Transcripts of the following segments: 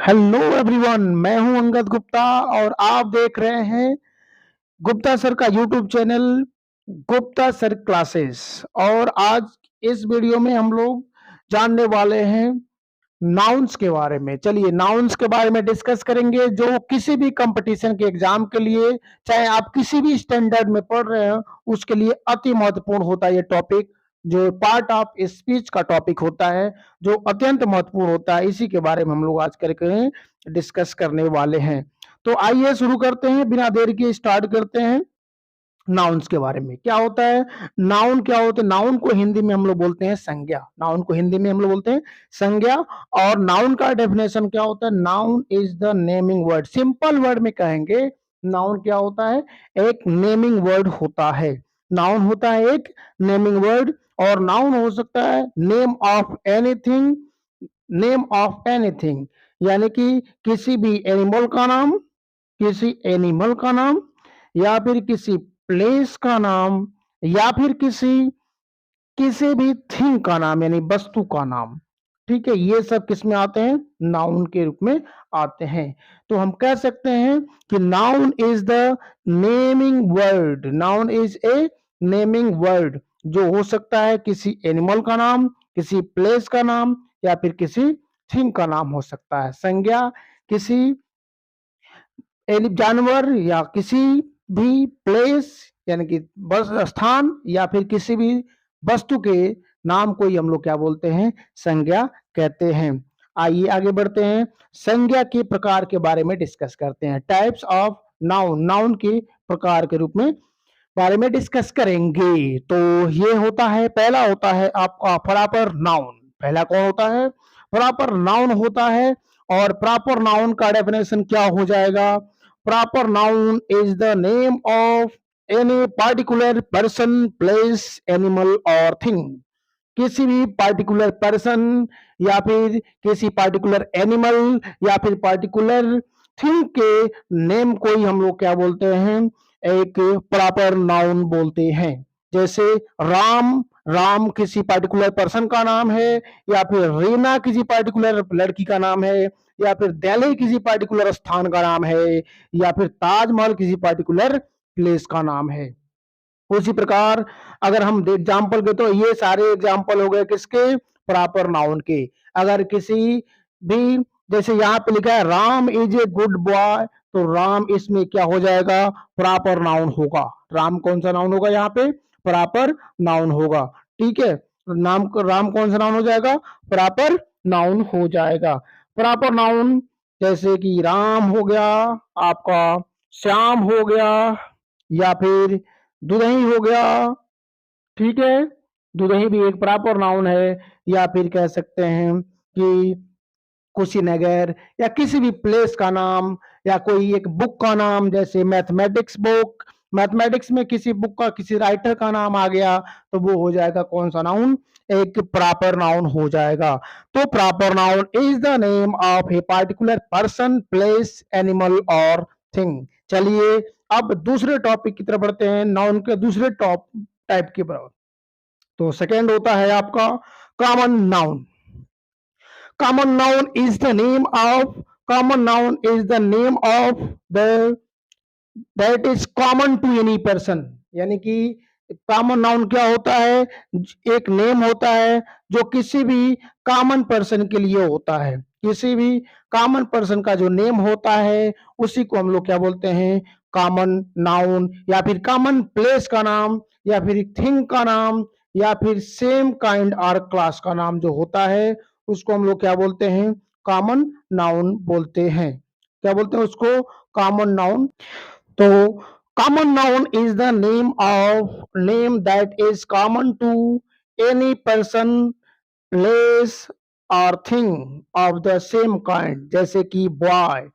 Hello everyone, मैं हूं अंगद गुप्ता और आप देख रहे हैं गुप्ता सर का YouTube channel Gupta sir classes. और आज इस वीडियो में हम लोग जानने वाले हैं नाउन्स के बारे में। चलिए नाउन्स के बारे में डिस्कस करेंगे जो किसी भी कंपटीशन के एग्जाम के लिए, चाहे आप किसी भी स्टैंडर्ड में पढ़ रहे हो, उसके लिए अति महत्वपूर्ण होता है ये टॉपिक। जो पार्ट ऑफ स्पीच का टॉपिक होता है, जो अत्यंत महत्वपूर्ण होता है, इसी के बारे में हम लोग आज करके डिस्कस करने वाले हैं। तो आइए शुरू करते हैं, बिना देर के स्टार्ट करते हैं। नाउन्स के बारे में क्या होता है, नाउन क्या होते हैं? नाउन को हिंदी में हम लोग बोलते हैं संज्ञा। नाउन को हिंदी में हम लोग बोलते हैं संज्ञा। और नाउन का डेफिनेशन क्या होता है? Noun is the naming word. Simple word में कहेंगे, नाउन क्या होता है? एक नेमिंग वर्ड होता है। नाउन होता है एक नेमिंग वर्ड। और नाउन हो सकता है name of anything, name of anything, यानी कि किसी भी एनिमल का नाम, किसी एनिमल का नाम, या फिर किसी प्लेस का नाम, या फिर किसी किसी भी थिंग का नाम, यानी वस्तु का नाम। ठीक है, ये सब किस में आते हैं? नाउन के रूप में आते हैं। तो हम कह सकते हैं कि noun is the naming word. Noun is a naming word, जो हो सकता है किसी एनिमल का नाम, किसी प्लेस का नाम, या फिर किसी थिंग का नाम हो सकता है। संज्ञा किसी जानवर या किसी भी प्लेस, यानी कि बस स्थान, या फिर किसी भी वस्तु के नाम को ही हम लोग क्या बोलते हैं? संज्ञा कहते हैं। आइए आगे बढ़ते हैं, संज्ञा के प्रकार के बारे में डिस्कस करते हैं। टाइप्स ऑफ नाउन, नाउन के प्रकार के रूप में बारे में डिस्कस करेंगे। तो ये होता है, पहला होता है आपका प्रॉपर नाउन। पहला कौन होता है? प्रॉपर नाउन होता है। और प्रॉपर नाउन का डेफिनेशन क्या हो जाएगा? Proper noun is the name of any particular person, place, animal और थिंग। किसी भी पार्टिकुलर पर्सन, या फिर किसी पार्टिकुलर एनिमल, या फिर पार्टिकुलर थिंग के नेम को ही हम लोग क्या बोलते हैं? एक प्रॉपर नाउन बोलते हैं। जैसे राम, राम किसी पार्टिकुलर पर्सन का नाम है, या फिर रीना किसी पार्टिकुलर लड़की का नाम है, या फिर दिल्ली किसी पार्टिकुलर स्थान का नाम है, या फिर ताजमहल किसी पार्टिकुलर प्लेस का नाम है। उसी प्रकार अगर हम एग्जाम्पल के, तो ये सारे एग्जाम्पल हो गए किसके? प्रॉपर नाउन के। अगर किसी भी, जैसे यहाँ पे लिखा है Ram is a good boy, तो राम इसमें क्या हो जाएगा? प्रॉपर नाउन होगा। राम कौन सा नाउन होगा? यहाँ पे प्रॉपर नाउन होगा। ठीक है, नाम राम कौन सा नाउन हो जाएगा? प्रॉपर नाउन हो जाएगा। प्रॉपर नाउन जैसे कि राम हो गया आपका, श्याम हो गया, या फिर दुदही हो गया। ठीक है, दुदही भी एक प्रॉपर नाउन है। या फिर कह सकते हैं कि कुशीनगर, या किसी भी प्लेस का नाम, या कोई एक बुक का नाम, जैसे मैथमेटिक्स बुक। मैथमेटिक्स में किसी बुक का, किसी राइटर का नाम आ गया, तो वो हो जाएगा कौन सा नाउन? एक प्रॉपर नाउन हो जाएगा। तो proper noun is the name of a particular person, place, animal और थिंग। चलिए अब दूसरे टॉपिक की तरफ बढ़ते हैं, नाउन के दूसरे टॉप टाइप के बराबर। तो सेकेंड होता है आपका common noun. Common noun is the name of, common noun is the name of the that is common to any person। यानी कि कॉमन नाउन क्या होता है? एक नेम होता है जो किसी भी कॉमन पर्सन के लिए होता है। किसी भी कॉमन पर्सन का जो नेम होता है, उसी को हम लोग क्या बोलते हैं? Common noun. या फिर कॉमन प्लेस का नाम, या फिर थिंग का नाम, या फिर सेम काइंड और क्लास का नाम जो होता है, उसको हम लोग क्या बोलते हैं? कॉमन नाउन बोलते हैं। क्या बोलते हैं उसको? Common noun. तो common noun is the name of, name that is common to any person, place और thing of the same kind. जैसे कि बॉय,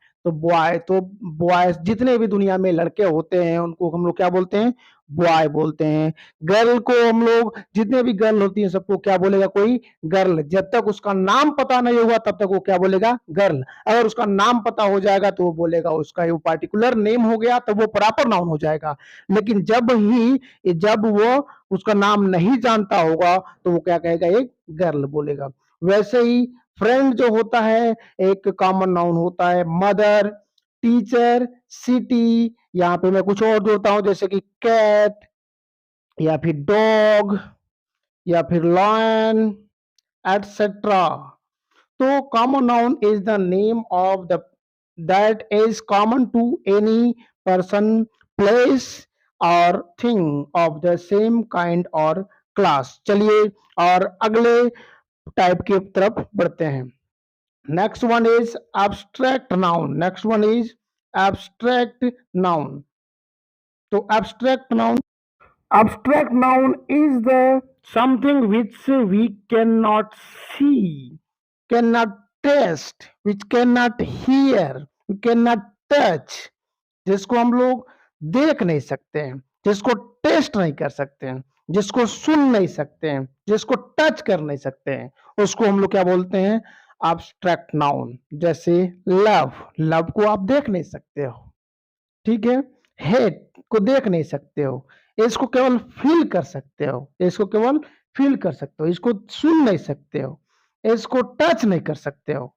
तो बॉय जितने भी दुनिया में लड़के होते हैं, उनको हम लोग क्या बोलते हैं? बॉय बोलते हैं। गर्ल को हम लोग, जितने भी गर्ल होती हैं सबको क्या बोलेगा? कोई गर्ल। जब तक उसका नाम पता नहीं हुआ तब तक वो क्या बोलेगा? गर्ल। अगर उसका नाम पता हो जाएगा तो वो बोलेगा, उसका वो पार्टिकुलर नेम हो गया तो वो प्रॉपर नाउन हो जाएगा। लेकिन जब वो उसका नाम नहीं जानता होगा तो वो क्या कहेगा? एक गर्ल बोलेगा। वैसे ही फ्रेंड जो होता है एक कॉमन नाउन होता है। मदर, टीचर, सिटी, यहाँ पे मैं कुछ और जोड़ता हूं जैसे कि कैट या फिर डॉग या फिर लॉयन एटसेट्रा। तो common noun is the name of the that is common to any person, place और thing of the same kind और क्लास। चलिए और अगले टाइप की तरफ बढ़ते हैं। Next one is abstract noun. Next one is abstract noun. तो abstract noun is the something which we cannot see, cannot taste, which cannot hear, we cannot touch, जिसको हम लोग देख नहीं सकते हैं, जिसको टेस्ट नहीं कर सकते हैं, जिसको सुन नहीं सकते हैं, जिसको टच कर नहीं सकते हैं, उसको हम लोग क्या बोलते हैं? abstract noun। जैसे लव, लव को आप देख नहीं सकते हो, ठीक है। हेट को देख नहीं सकते हो, इसको केवल फील कर सकते हो, इसको केवल फील कर सकते हो, इसको सुन नहीं सकते हो, इसको टच नहीं कर सकते हो,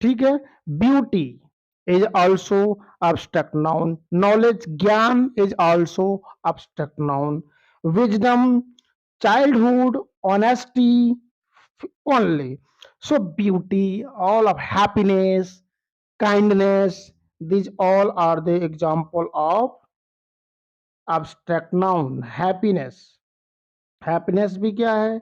ठीक है। Beauty is also abstract noun. Knowledge, ज्ञान is also abstract noun. Wisdom, childhood, honesty only. So beauty, all of happiness, kindness, these all are the example of abstract noun। Happiness, happiness भी क्या है,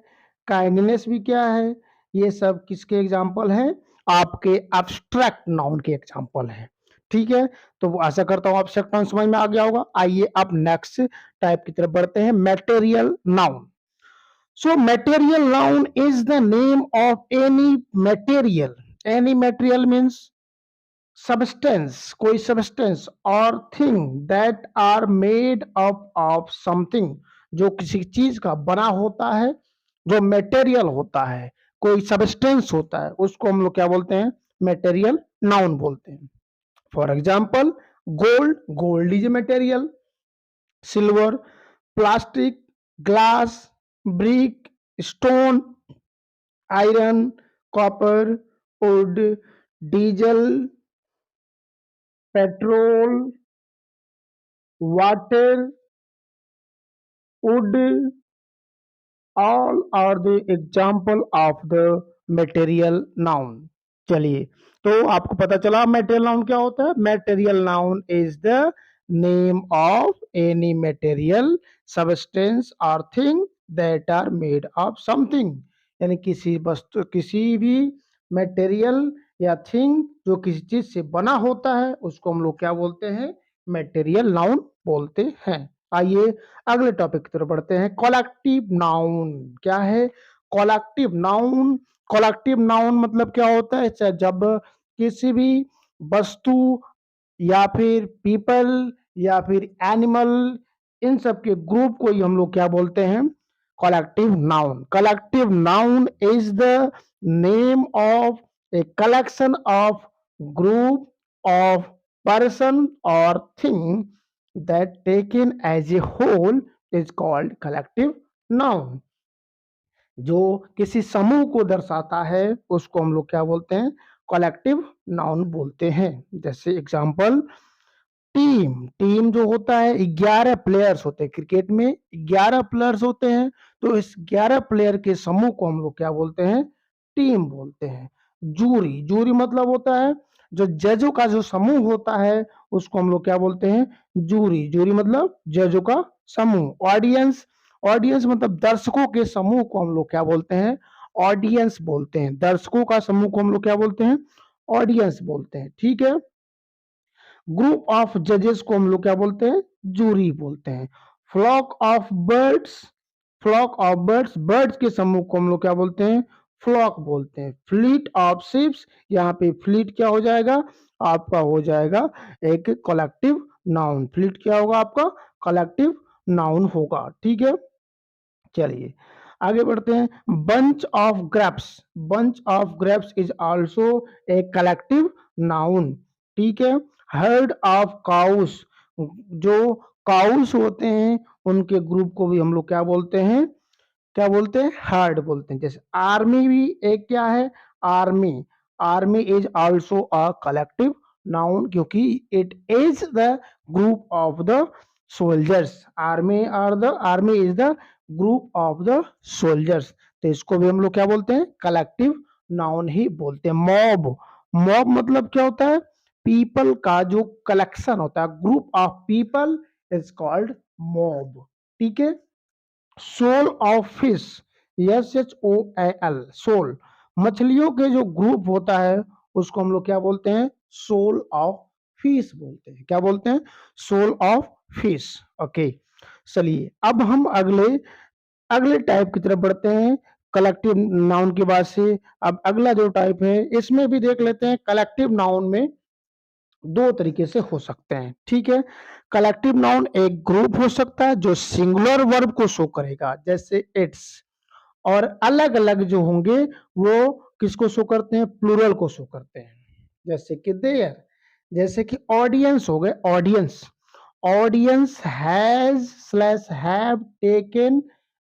काइंडनेस भी क्या है, ये सब किसके एग्जाम्पल हैं? आपके abstract नाउन के एग्जाम्पल हैं, ठीक है। तो आशा करता हूं abstract नाउन समझ में आ गया होगा। आइए अब नेक्स्ट टाइप की तरफ बढ़ते हैं, material noun. So material noun is the name of any material. Any material means substance, कोई substance और thing that are made up of something, जो किसी चीज का बना होता है, जो मटेरियल होता है, कोई substance होता है, उसको हम लोग क्या बोलते हैं? मटेरियल नाउन बोलते हैं। For example gold, gold is a material. Silver, plastic, glass, brick, stone, iron, copper, would, diesel, petrol, water, wood, all are the example of the material noun। चलिए, तो आपको पता चला material noun क्या होता है? Material noun is the name of any material substance or thing that are made of something। यानी किसी वस्तु, किसी भी मटेरियल या थिंग जो किसी चीज से बना होता है, उसको हम लोग क्या बोलते हैं? मटेरियल नाउन बोलते हैं। आइए अगले टॉपिक की तरफ बढ़ते हैं। कलेक्टिव नाउन क्या है? कलेक्टिव नाउन, कलेक्टिव नाउन मतलब क्या होता है? जब किसी भी वस्तु या फिर पीपल या फिर एनिमल, इन सब के ग्रुप को ही हम लोग क्या बोलते हैं? Collective noun. Collective noun is the name of a collection of group of person or thing that taken as a whole is called collective noun। जो किसी समूह को दर्शाता है उसको हम लोग क्या बोलते हैं? कलेक्टिव नाउन बोलते हैं। जैसे एग्जांपल टीम, टीम जो होता है 11 प्लेयर्स होते हैं, क्रिकेट में 11 प्लेयर्स होते हैं, तो इस 11 प्लेयर के समूह को हम लोग क्या बोलते हैं? टीम बोलते हैं। जूरी, जूरी मतलब होता है जो जजों का जो समूह होता है उसको हम लोग क्या बोलते हैं? जूरी, जूरी मतलब जजों का समूह। ऑडियंस, ऑडियंस मतलब दर्शकों के समूह को हम लोग क्या बोलते हैं? ऑडियंस बोलते हैं। दर्शकों का समूह को हम लोग क्या बोलते हैं? ऑडियंस बोलते हैं, ठीक है। ग्रुप ऑफ जजेस को हम लोग क्या बोलते हैं? जूरी बोलते हैं। Flock of birds, flock of birds, birds के समूह को हम लोग क्या बोलते हैं? फ्लॉक बोलते हैं। फ्लीट ऑफ शिप्स, यहाँ पे फ्लीट क्या हो जाएगा? आपका हो जाएगा एक कलेक्टिव नाउन। फ्लीट क्या होगा आपका? कलेक्टिव नाउन होगा, ठीक है। चलिए आगे बढ़ते हैं। Bunch of grapes, bunch of grapes is also a collective noun, ठीक है। हर्ड ऑफ काउस, जो काउस होते हैं उनके ग्रुप को भी हम लोग क्या बोलते हैं? क्या बोलते हैं? हर्ड बोलते हैं। जैसे आर्मी भी एक क्या है? Army, army is also a collective noun क्योंकि it is the group of the soldiers. Army is the group of the soldiers, तो इसको भी हम लोग क्या बोलते हैं, कलेक्टिव नाउन ही बोलते हैं। मॉब, मॉब मतलब क्या होता है, पीपल का जो कलेक्शन होता है, group of people is called mob. ठीक है। Shoal of fish, SHOAL, shoal, मछलियों के जो ग्रुप होता है उसको हम लोग क्या बोलते हैं, सोल ऑफ फिश बोलते हैं। क्या बोलते हैं, सोल ऑफ फिश। ओके, चलिए अब हम अगले अगले टाइप की तरफ बढ़ते हैं। कलेक्टिव नाउन की बात से अब अगला जो टाइप है इसमें भी देख लेते हैं। कलेक्टिव नाउन में दो तरीके से हो सकते हैं। ठीक है, कलेक्टिव नाउन एक ग्रुप हो सकता है जो सिंगुलर वर्ब को शो करेगा, जैसे इट्स, और अलग अलग जो होंगे वो किसको शो करते हैं, प्लूरल को शो करते हैं, जैसे कि देयर, जैसे कि ऑडियंस हो गए, audience, audience has slash have taken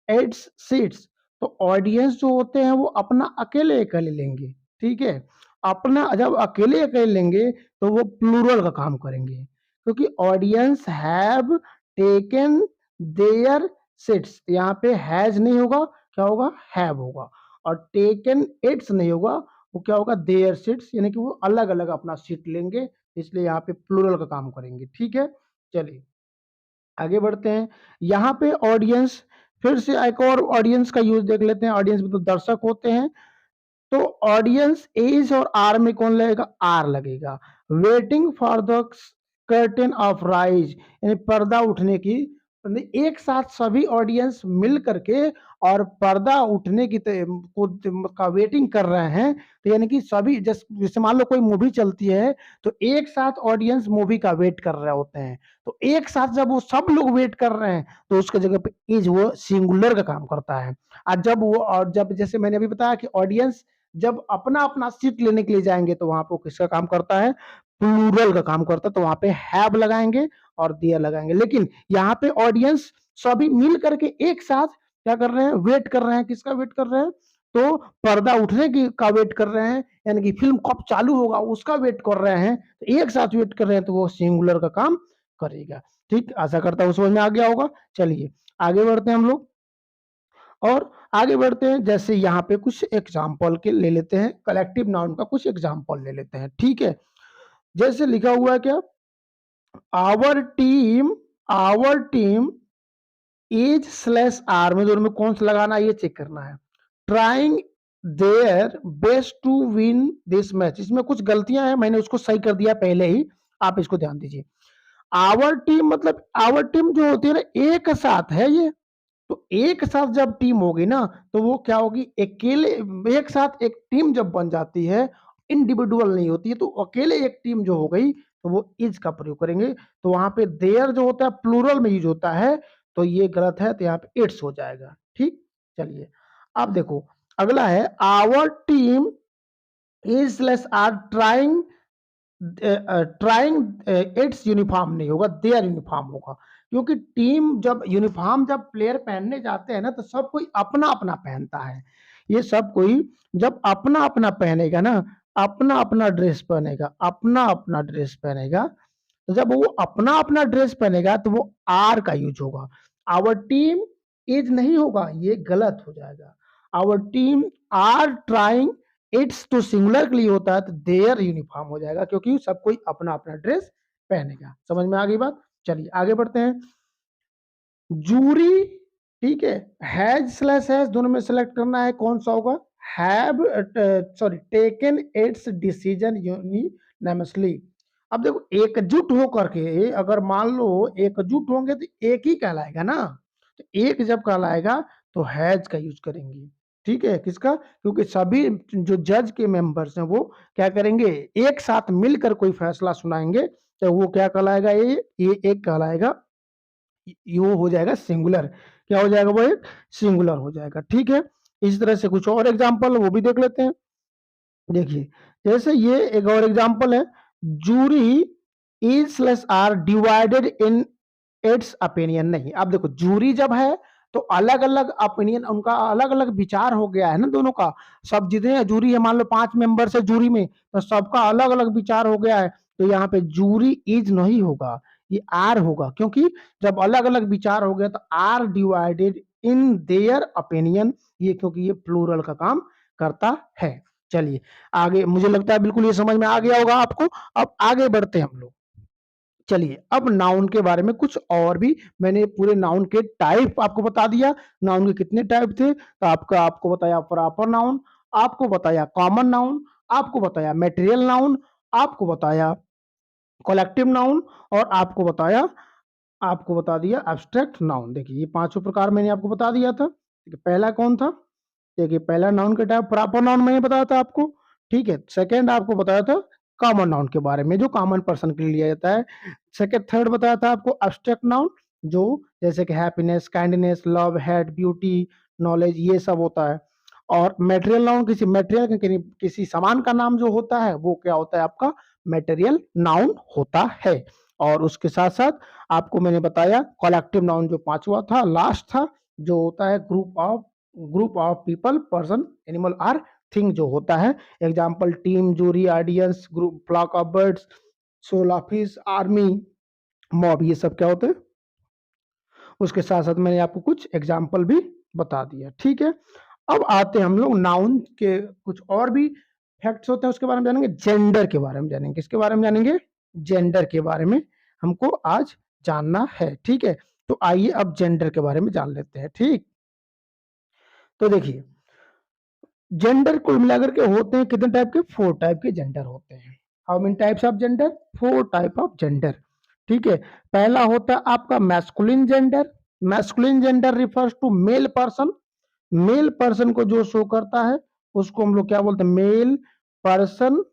it's seats, तो ऑडियंस जो होते हैं वो अपना अकेले अकेले लेंगे। ठीक है, अपना जब अकेले अकेले लेंगे तो वो प्लूरल का काम करेंगे, क्योंकि audience have taken there seats, यहाँ पे हैज नहीं होगा, क्या होगा, हैव होगा, और टेकन इट्स नहीं होगा, वो क्या होगा, देयर सीट्स, यानी कि वो अलग अलग अपना सीट लेंगे, इसलिए यहाँ पे प्लूरल का काम करेंगे। ठीक है, चलिए आगे बढ़ते हैं। यहाँ पे ऑडियंस, फिर से एक और ऑडियंस का यूज देख लेते हैं। ऑडियंस में तो दर्शक होते हैं, तो ऑडियंस एज और आर में कौन लगेगा, आर लगेगा। Waiting for the curtain of rise, यानी पर्दा उठने की, एक साथ सभी ऑडियंस मिल करके और पर्दा उठने की का वेटिंग कर रहे हैं, तो यानी कि सभी, जैसे मान लो कोई मूवी चलती है तो एक साथ ऑडियंस मूवी का वेट कर रहे होते हैं, तो एक साथ जब वो सब लोग वेट कर रहे हैं तो उसके जगह पे इज वो सिंगुलर का काम करता है। और जब जैसे मैंने अभी बताया कि ऑडियंस जब अपना अपना सीट लेने के लिए जाएंगे तो वहां पर किसका काम करता है, प्लूरल का काम करता है, तो वहां पे हैव लगाएंगे और देयर लगाएंगे। लेकिन यहाँ पे ऑडियंस सभी मिल करके एक साथ क्या कर रहे हैं, वेट कर रहे हैं, किसका वेट कर रहे हैं, तो पर्दा उठने की का वेट कर रहे हैं, यानी कि फिल्म कब चालू होगा उसका वेट कर रहे हैं, तो एक साथ वेट कर रहे हैं, तो वो सिंगुलर का काम करेगा। ठीक, आशा करता हूँ समझ में आ गया होगा। चलिए आगे बढ़ते हैं हम लोग, और आगे बढ़ते हैं। जैसे यहाँ पे कुछ एग्जाम्पल के ले लेते हैं, कलेक्टिव नाउन का कुछ एग्जाम्पल ले लेते हैं। ठीक है, जैसे लिखा हुआ है क्या, our team is slash are में दोनों में कौन सा लगाना है ये चेक करना है। Trying their best to win this match, इसमें कुछ गलतियां हैं, मैंने उसको सही कर दिया पहले ही, आप इसको ध्यान दीजिए। आवर टीम मतलब आवर टीम जो होती है ना, एक साथ है ये, तो एक साथ जब टीम होगी ना तो वो क्या होगी, अकेले, एक साथ एक टीम जब बन जाती है, इंडिविजुअल नहीं होती है, तो अकेले एक टीम जो हो गई तो वो इज का प्रयोग करेंगे, तो वहां पे देयर जो होता है प्लूरल में यूज होता है, तो ये गलत है, तो यहाँ पे इट्स हो जाएगा। ठीक, चलिए अब देखो अगला है, our team is slash are trying, trying its uniform नहीं होगा, देयर यूनिफॉर्म होगा, क्योंकि टीम जब यूनिफॉर्म जब प्लेयर पहनने जाते हैं ना तो सब कोई अपना अपना पहनता है, ये सब कोई जब अपना अपना पहनेगा ना, अपना अपना ड्रेस पहनेगा, अपना अपना ड्रेस पहनेगा, तो जब वो अपना अपना ड्रेस पहनेगा तो वो आर का यूज होगा, आवर टीम इज नहीं होगा, ये गलत हो जाएगा। Our team are trying, its तो सिंगुलर के लिए होता है, तो देयर यूनिफॉर्म हो जाएगा, क्योंकि सब कोई अपना अपना ड्रेस पहनेगा। समझ में आ गई बात, चलिए आगे बढ़ते हैं। जूरी, ठीक है, हैज स्लैश हैज दोनों में सेलेक्ट करना है, कौन सा होगा, have, sorry, taken its decision unanimously. अब देखो एकजुट होकर के, अगर मान लो एकजुट होंगे तो एक ही कहलाएगा ना, तो एक जब कहलाएगा तो हैज का यूज करेंगे। ठीक है, किसका, क्योंकि सभी जो जज के मेंबर्स हैं वो क्या करेंगे, एक साथ मिलकर कोई फैसला सुनाएंगे, तो वो क्या कहलाएगा, ये एक कहलाएगा, वो हो जाएगा सिंगुलर, क्या हो जाएगा, वो एक सिंगुलर हो जाएगा। ठीक है, इस तरह से कुछ और एग्जांपल वो भी देख लेते हैं। देखिए जैसे ये एक और एग्जांपल है, jury is slash are divided in its opinion, नहीं, अब देखो जूरी जब है तो अलग अलग ओपिनियन, उनका अलग अलग विचार हो गया है ना दोनों का। सब जितने जूरी है, मान लो 5 मेंबर है जूरी में, तो सबका अलग अलग विचार हो गया है। तो यहाँ पे जूरी इज नहीं होगा, ये आर होगा, क्योंकि जब अलग अलग विचार हो गया तो are divided in their opinion, ये क्योंकि ये प्लूरल का काम करता है। चलिए आगे, मुझे लगता है बिल्कुल ये समझ में आ गया होगा आपको। अब आगे बढ़ते हैं हम लोग। चलिए अब नाउन के बारे में कुछ और भी, मैंने पूरे नाउन के टाइप आपको बता दिया। नाउन के कितने टाइप थे, तो आपको बताया प्रॉपर नाउन, आपको बताया कॉमन नाउन, आपको बताया मटेरियल नाउन, आपको बताया कलेक्टिव नाउन, और आपको बता दिया एब्स्ट्रैक्ट नाउन। देखिए ये पांचों प्रकार मैंने आपको बता दिया था। पहला कौन था, देखिए पहला नाउन का टाइप प्रॉपर नाउन मैंने बताया था आपको, ठीक है। सेकंड आपको बताया था कॉमन नाउन के बारे में, जो कॉमन पर्सन के लिए लिया जाता है। सेकंड थर्ड बताया था आपको एब्स्ट्रैक्ट नाउन, जो जैसे कि happiness, kindness, love, hate, beauty, knowledge, ये सब होता है। और मटेरियल नाउन किसी मटेरियल किसी सामान का नाम जो होता है वो क्या होता है, आपका मटेरियल नाउन होता है। और उसके साथ साथ आपको मैंने बताया कलेक्टिव नाउन जो पांचवा था, लास्ट था, जो होता है group of people, person, animal or thing जो होता है। Example team, jury, audience, group, flock of birds, shoal office, army, mob, ये सब क्या होते हैं। उसके साथ साथ मैंने आपको कुछ एग्जाम्पल भी बता दिया, ठीक है। अब आते हैं हम लोग नाउन के कुछ और भी फैक्ट्स होते हैं, उसके बारे में जानेंगे। जेंडर के बारे में जानेंगे, किसके बारे में जानेंगे, जेंडर के बारे में हमको आज जानना है, ठीक है। तो आइए अब जेंडर के बारे में जान लेते हैं, ठीक। तो देखिए जेंडर कुल मिलाकर के होते हैं कितने टाइप के, 4 टाइप के जेंडर होते हैं। How many types of gender, 4 type of gender, ठीक है। पहला होता है आपका masculine gender. Masculine gender refers to male person, male person को जो शो करता है उसको हम लोग क्या बोलते हैं, मेल पर्सन,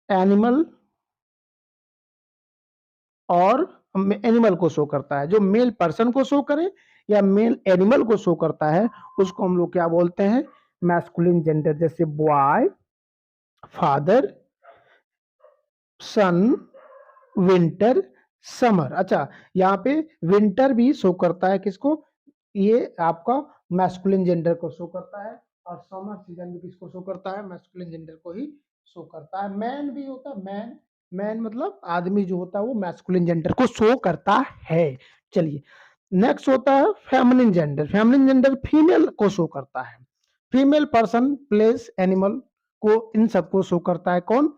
एनिमल, और एनिमल को शो करता है। जो मेल पर्सन को शो करे या मेल एनिमल को शो करता है उसको हम लोग क्या बोलते हैं, मैस्कुलिन जेंडर। जैसे बॉय, फादर, सन, विंटर, समर। अच्छा, यहाँ पे विंटर भी शो करता है किसको, ये आपका मैस्कुलिन जेंडर को शो करता है। और समर सीजन भी किसको शो करता है, मैस्कुलिन जेंडर को ही शो करता है। मैन भी होता है, मैन, मैन मतलब आदमी जो होता है वो मैस्कुलिन जेंडर को शो करता है। चलिए नेक्स्ट होता है feminine gender. Feminine gender female को शो करता है। फीमेल पर्सन, प्लेस, एनिमल को, इन सबको शो करता है कौन,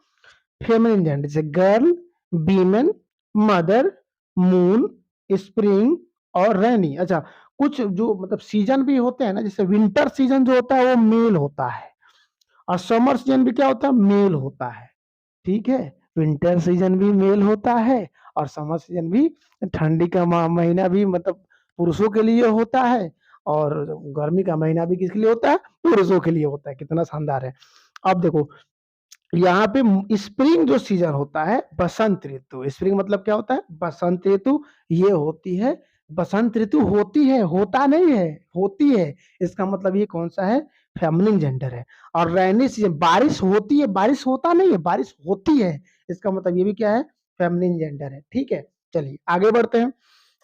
फेमिनिन जेंडर। जैसे girl, women, mother, moon, spring और रैनी। अच्छा, कुछ जो मतलब सीजन भी होते हैं ना, जैसे विंटर सीजन जो होता है वो मेल होता है, और समर सीजन भी क्या होता है, मेल होता है, ठीक है। विंटर सीजन भी मेल होता है, और समर सीजन भी, ठंडी का महीना भी मतलब पुरुषों के लिए होता है, और गर्मी का महीना भी किसके लिए होता है, पुरुषों के लिए होता है। कितना शानदार है। अब देखो यहाँ पे स्प्रिंग जो सीजन होता है, बसंत ऋतु, स्प्रिंग मतलब क्या होता है, बसंत ऋतु, ये होती है, बसंत ऋतु होती है, होता नहीं है, होती है। इसका मतलब ये कौन सा है, फेमिनिन जेंडर है। और रेनी सीजन, बारिश होती है, बारिश होता नहीं है, बारिश होती है, इसका मतलब ये भी क्या है, फेमिनिन जेंडर है, ठीक है। चलिए आगे बढ़ते हैं।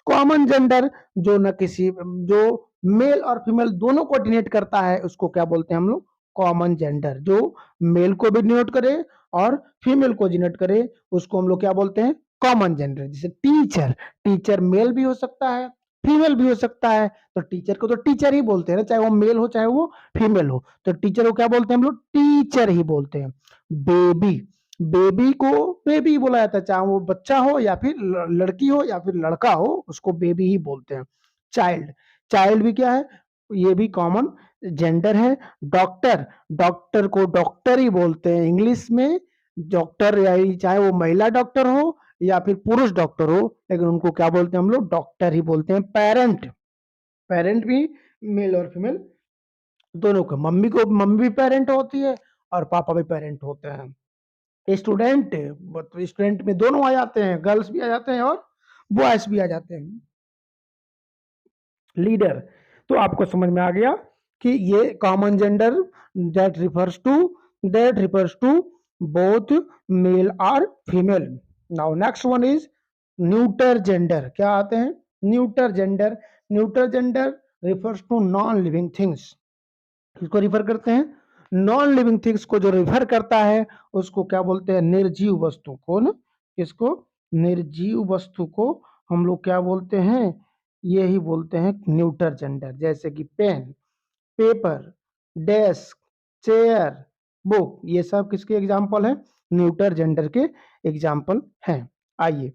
कॉमन जेंडर, जो न किसी, जो मेल और फीमेल दोनों को डिनोट करता है, उसको क्या बोलते हैं हम लोग, कॉमन जेंडर। जो मेल को भी डिनोट करे और फीमेल को डिनोट करे उसको हम लोग क्या बोलते हैं, कॉमन जेंडर। जैसे टीचर, टीचर मेल भी हो सकता है, फीमेल भी हो सकता है, तो टीचर को तो टीचर ही बोलते हैं ना, चाहे वो मेल हो चाहे वो फीमेल हो। तो टीचर को क्या बोलते हैं हम लोग, टीचर ही बोलते हैं। बेबी, बेबी को बेबी बोला जाता है, चाहे वो बच्चा हो या फिर लड़की हो या फिर लड़का हो, उसको बेबी ही बोलते हैं। चाइल्ड, चाइल्ड भी क्या है, ये भी कॉमन जेंडर है। डॉक्टर, डॉक्टर को डॉक्टर ही बोलते हैं इंग्लिश में। डॉक्टर या चाहे वो महिला डॉक्टर हो या फिर पुरुष डॉक्टर हो, लेकिन उनको क्या बोलते हैं हम लोग, डॉक्टर ही बोलते हैं। पेरेंट, पेरेंट भी मेल और फीमेल दोनों को, मम्मी को, मम्मी भी पेरेंट होती है और पापा भी पेरेंट होते हैं। स्टूडेंट, स्टूडेंट में दोनों आ जाते हैं, गर्ल्स भी आ जाते हैं और बॉयज भी आ जाते हैं। लीडर, तो आपको समझ में आ गया कि ये common gender that refers to, that refers to both male और female. Now next one is neuter gender. क्या आते हैं, neuter gender. Neutral gender refers to non living things, किसको रिफर करते हैं? नॉन लिविंग थिंग्स को जो रिफर करता है उसको क्या बोलते हैं? निर्जीव वस्तु को ना, किसको? निर्जीव वस्तु को हम लोग क्या बोलते हैं? यही बोलते हैं न्यूट्रल जेंडर। जैसे कि pen, paper, desk, chair, book, ये सब किसके एग्जाम्पल है? न्यूट्रल जेंडर के एग्जाम्पल हैं। आइए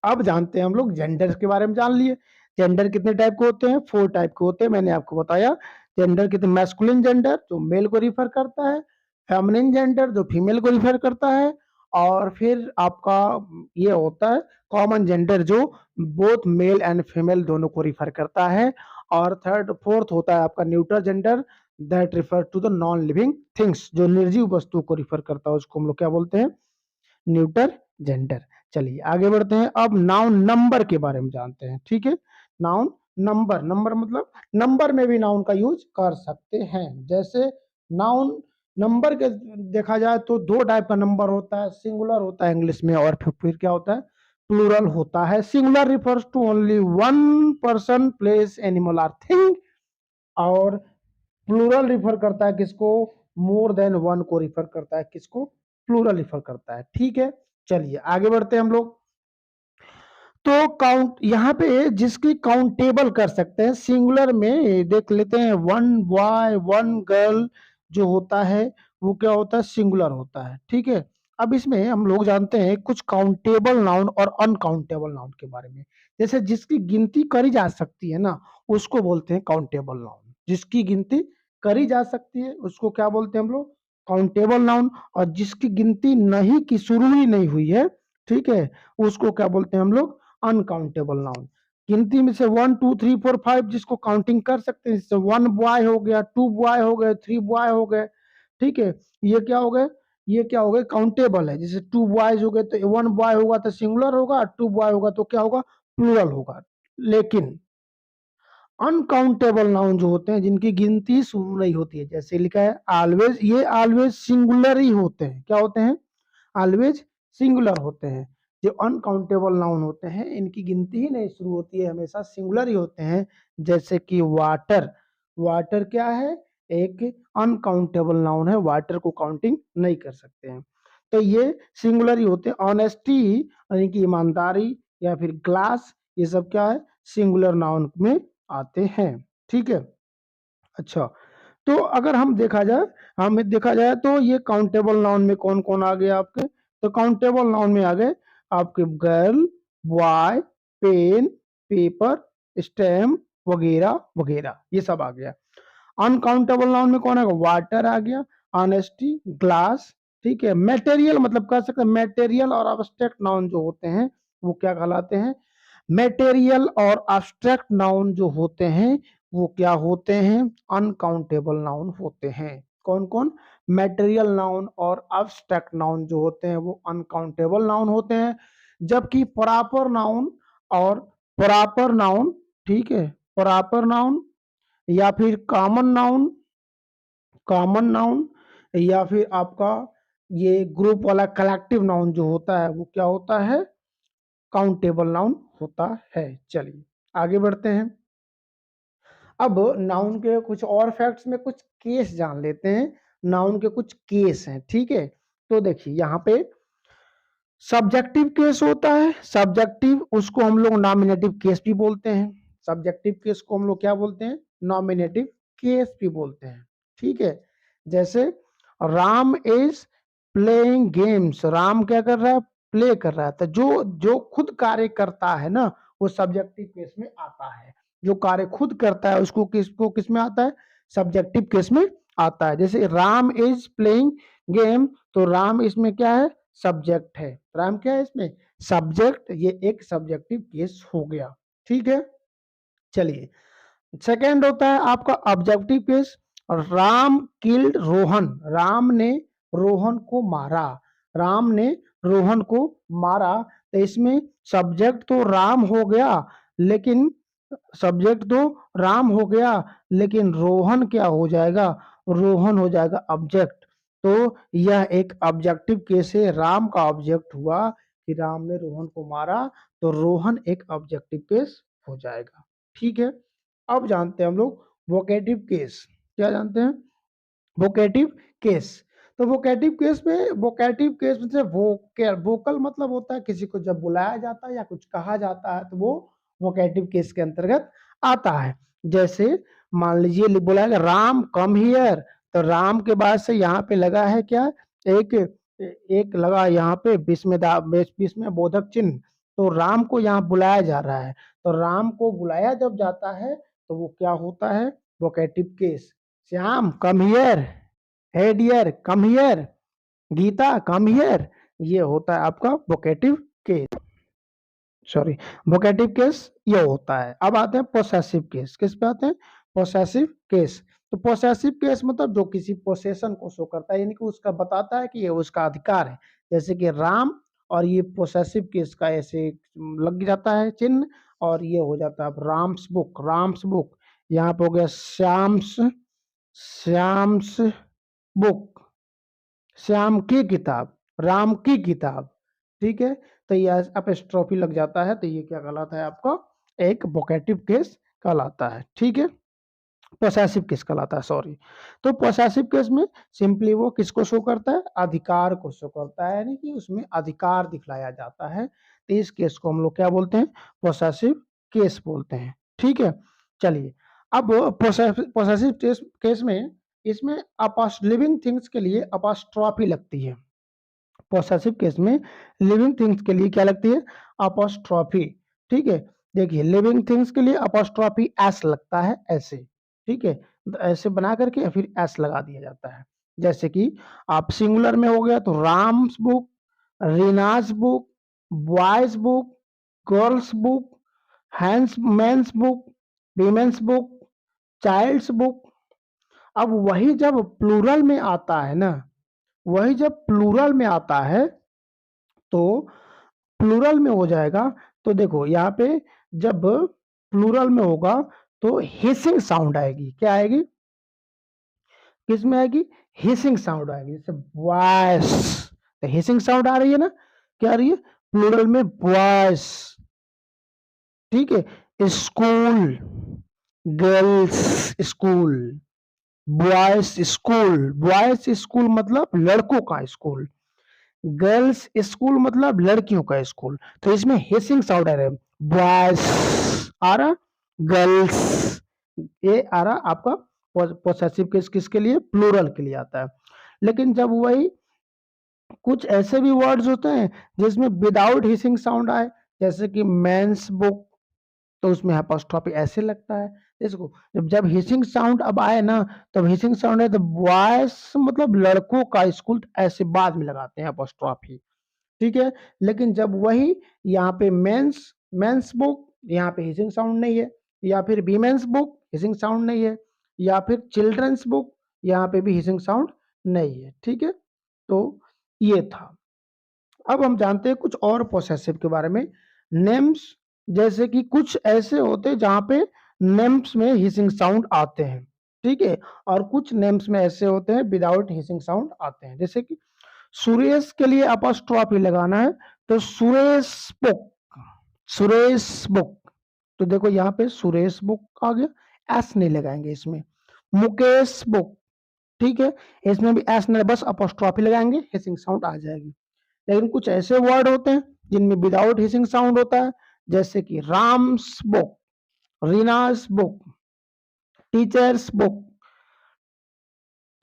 अब जानते हैं हम लोग जेंडर के बारे में। जान लिए जेंडर कितने टाइप के होते हैं? 4 टाइप के होते हैं, मैंने आपको बताया। जेंडर कितने? मैस्कुलिन जेंडर जो मेल को रिफर करता है, फेमिनिन जेंडर जो फीमेल को रिफर करता है, और फिर आपका ये होता है कॉमन जेंडर जो बोथ मेल एंड फीमेल दोनों को रिफर करता है, और थर्ड फोर्थ होता है आपका neutral gender that refer to the non living things, जो निर्जीव वस्तु को रिफर करता है उसको हम लोग क्या बोलते हैं? Neutral gender. चलिए आगे बढ़ते हैं। अब नाउन नंबर के बारे में जानते हैं। ठीक है, नाउन नंबर, नंबर मतलब नंबर में भी नाउन का यूज कर सकते हैं। जैसे नाउन नंबर के देखा जाए तो 2 टाइप का नंबर होता है, सिंगुलर होता है इंग्लिश में, और फिर क्या होता है? प्लूरल होता है। Singular refers to only one person, place, animal और थिंग, और प्लूरल रिफर करता है किसको? मोर देन वन को रिफर करता है। किसको? प्लूरल रिफर करता है। ठीक है, चलिए आगे बढ़ते हैं हम लोग। तो काउंट यहाँ पे जिसकी काउंटेबल कर सकते हैं, सिंगुलर में देख लेते हैं, वन बॉय वन गर्ल जो होता है वो क्या होता है? सिंगुलर होता है। ठीक है, अब इसमें हम लोग जानते हैं कुछ काउंटेबल नाउन और अनकाउंटेबल नाउन के बारे में। जैसे जिसकी गिनती करी जा सकती है ना, उसको बोलते हैं काउंटेबल नाउन। जिसकी गिनती करी जा सकती है उसको क्या बोलते हैं हम लोग? Countable noun. और जिसकी गिनती नहीं की, शुरू ही नहीं हुई है, ठीक है, उसको क्या बोलते हैं हम लोग? Uncountable noun. गिनती में से 1 2 3 4 5 जिसको काउंटिंग कर सकते हैं, जैसे 1 बॉय हो गया, 2 बॉय हो गए, 3 बॉय हो गए। ठीक है, ये क्या हो गए? ये क्या हो गए? काउंटेबल है। जैसे 2 बॉयज हो गए तो 1 बॉय होगा तो सिंगुलर होगा, 2 बॉय होगा तो क्या होगा? प्लूरल होगा। लेकिन अनकाउंटेबल नाउन जो होते हैं जिनकी गिनती शुरू नहीं होती है, जैसे लिखा है ऑलवेज, ये ऑलवेज सिंगुलर ही होते हैं। क्या होते हैं? ऑलवेज सिंगुलर होते हैं। जो अनकाउंटेबल नाउन होते हैं इनकी गिनती ही नहीं शुरू होती है, हमेशा सिंगुलर ही होते हैं। जैसे कि वाटर, वाटर क्या है? एक अनकाउंटेबल नाउन है, वाटर को काउंटिंग नहीं कर सकते हैं, तो ये सिंगुलर ही होते हैं। ऑनेस्टी यानी कि ईमानदारी, या फिर ग्लास, ये सब क्या है? सिंगुलर नाउन में आते हैं। ठीक है, अच्छा, तो अगर हमें देखा जाए तो ये काउंटेबल नाउन में कौन कौन आ गया आपके? तो काउंटेबल नाउन में आ गए आपके girl, boy, pen, paper, stamp वगैरह वगैरह, ये सब आ गया। अनकाउंटेबल नाउन में कौन आएगा? वाटर आ गया, ऑनेस्टी, ग्लास। ठीक है, मटेरियल मतलब कह सकते हैं मटेरियल और अब्स्ट्रैक्ट नाउन जो होते हैं वो क्या कहलाते हैं? मटेरियल और अब्स्ट्रैक्ट नाउन जो होते हैं वो क्या होते हैं? अनकाउंटेबल नाउन होते हैं। कौन कौन? मटेरियल नाउन और अब्स्ट्रैक्ट नाउन जो होते हैं वो अनकाउंटेबल नाउन होते हैं। जबकि प्रॉपर नाउन और प्रॉपर नाउन, ठीक है, प्रॉपर नाउन या फिर कॉमन नाउन या फिर आपका ये ग्रुप वाला कलेक्टिव नाउन जो होता है वो क्या होता है? काउंटेबल नाउन होता है। चलिए आगे बढ़ते हैं। अब नाउन के कुछ और फैक्ट्स में कुछ केस जान लेते हैं। नाउन के कुछ केस हैं, ठीक है, तो देखिए यहाँ पे सब्जेक्टिव केस होता है। सब्जेक्टिव उसको हम लोग नॉमिनेटिव केस भी बोलते हैं। सब्जेक्टिव केस को हम लोग क्या बोलते हैं? नॉमिनेटिव केस भी बोलते हैं। ठीक है, जैसे Ram is playing games, Ram क्या कर रहा है? प्ले कर रहा है। तो जो जो खुद कार्य करता है ना वो सब्जेक्टिव केस में आता है। जो कार्य खुद करता है उसको किस में आता है? सब्जेक्टिव केस में आता है। जैसे राम इज प्लेइंग गेम, तो राम इसमें क्या है? सब्जेक्ट है। राम क्या है इसमें? सब्जेक्ट। ये एक सब्जेक्टिव केस हो गया। ठीक है, चलिए सेकेंड होता है आपका objective case. Ram killed Rohan, Ram ने रोहन को मारा। राम ने रोहन को मारा, तो इसमें सब्जेक्ट तो राम हो गया, लेकिन सब्जेक्ट तो राम हो गया लेकिन रोहन क्या हो जाएगा? रोहन हो जाएगा ऑब्जेक्ट। तो यह एक ऑब्जेक्टिव केस है। राम का ऑब्जेक्ट हुआ कि राम ने रोहन को मारा, तो रोहन एक ऑब्जेक्टिव केस हो जाएगा। ठीक है, अब जानते हैं हम लोग वोकेटिव केस। क्या जानते हैं? Vocative case. तो वोकेटिव केस में से वोकल मतलब होता है किसी को जब बुलाया जाता है या कुछ कहा जाता है तो वो वोकेटिव केस के अंतर्गत आता है। जैसे मान लीजिए बोला है राम कम हियर, तो राम के बाद से यहाँ पे लगा है क्या, एक एक लगा यहाँ पे बीच में बोधक चिन्ह, तो राम को यहाँ बुलाया जा रहा है। तो राम को बुलाया जब जाता है तो वो क्या होता है? Vocative case. Shyam come here, hey dear come here, Geeta come here, ये होता है आपका vocative case. Sorry, vocative case ये होता है। अब आते हैं पोसेसिव केस। किस पे आते हैं? Possessive case. तो पोसेसिव केस मतलब जो किसी पोसेशन को शो करता है, यानी कि उसका बताता है कि ये उसका अधिकार है। जैसे कि राम, और ये पोसेसिव केस का ऐसे लग जाता है चिन्ह, और ये हो जाता है राम्स बुक, राम्स बुक। यहाँ पे हो गया श्याम्स, श्याम्स बुक, श्याम की किताब, राम की किताब। ठीक है, तो ये एपोस्ट्रोफी लग जाता है तो ये क्या कहलाता है आपका? एक वोकेटिव केस कहलाता है। ठीक है, पोसेसिव केस कहलाता है, सॉरी। तो पोसेसिव केस में सिंपली वो किसको शो करता है? अधिकार को शो करता है, यानी कि उसमें अधिकार दिखलाया जाता है। तो इस केस को हम लोग क्या बोलते हैं? पोसेसिव केस बोलते हैं। ठीक है, चलिए अब पोसेसिव केस में इसमें लिविंग थिंग्स के लिए अपोस्ट्रोफी लगती है। पोसेसिव केस में लिविंग थिंग्स के लिए क्या लगती है? अपोस्ट्रोफी। ठीक है, देखिए लिविंग थिंग्स के लिए अपोस्ट्रोफी एस लगता है, ऐसे। ठीक है, तो ऐसे बना करके फिर एस लगा दिया जाता है। जैसे कि आप सिंगुलर में हो गया तो Ram's book, Reena's book, boy's book, girl's book, hen's men's book, women's book, child's book. अब वही जब प्लूरल में आता है ना, वही जब प्लूरल में आता है तो प्लूरल में हो जाएगा। तो देखो यहाँ पे जब प्लूरल में होगा तो हिसिंग साउंड आएगी। क्या आएगी? किस में आएगी? हिसिंग साउंड आएगी। जैसे वॉइस, तो हिसिंग साउंड आ रही है ना, क्या आ रही है? प्लूरल में वॉइस। ठीक है, school, girls school, boys school, boys school मतलब लड़कों का स्कूल, गर्ल्स स्कूल मतलब लड़कियों का स्कूल। तो इसमें हिसिंग साउंड आ रहा है, बॉयज आ रहा, गर्ल्स ये आ रहा आपका। पोसेसिव केस किसके लिए? प्लूरल के लिए आता है। लेकिन जब वही कुछ ऐसे भी वर्ड्स होते हैं जिसमें विदाउट हिसिंग साउंड आए, जैसे कि मेंस बुक, तो उसमें अपोस्ट्रोफी ऐसे लगता है। इसको जब हिसिंग साउंड अब आए ना, तब हिसिंग साउंड है तो बॉयज मतलब लड़कों का स्कूल, ऐसे बाद में लगाते हैं अपोस्ट्रोफी। ठीक है, लेकिन जब वही यहाँ पे मेंस, मेंस बुक, यहाँ पे हिसिंग साउंड नहीं है, या फिर वीमेंस बुक, हिसिंग साउंड नहीं है, या फिर चिल्ड्रंस बुक, यहाँ पे भी हिसिंग साउंड नहीं है। ठीक है, तो ये था। अब हम जानते हैं कुछ और पोसेसिव के बारे में। नेम्स, जैसे कि कुछ ऐसे होते हैं जहां पे नेम्स में हिसिंग साउंड आते हैं। ठीक है, और कुछ नेम्स में ऐसे होते हैं विदाउट हिसिंग साउंड आते हैं। जैसे कि सुरेश के लिए अपोस्ट्रोफी लगाना है तो सुरेश बुक, सुरेश बुक। तो देखो यहाँ पे सुरेश बुक आ गया, एस नहीं लगाएंगे इसमें। मुकेश बुक, ठीक है, इसमें भी एस नहीं, बस अपोस्ट्रोफी लगाएंगे, हिसिंग साउंड आ जाएगी। लेकिन कुछ ऐसे वर्ड होते हैं जिनमें विदाउट हिसिंग साउंड होता है, जैसे कि Ram's book, Reena's book, teacher's book.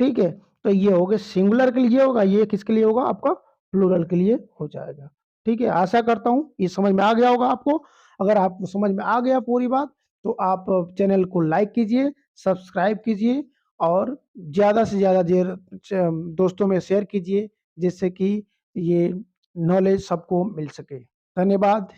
ठीक है, तो ये हो गया सिंगुलर के लिए होगा, ये किसके लिए होगा? आपका प्लूरल के लिए हो जाएगा। ठीक है, आशा करता हूं ये समझ में आ गया होगा आपको। अगर आपको समझ में आ गया पूरी बात तो आप चैनल को लाइक कीजिए, सब्सक्राइब कीजिए, और ज़्यादा से ज़्यादा दोस्तों में शेयर कीजिए, जिससे कि ये नॉलेज सबको मिल सके। धन्यवाद।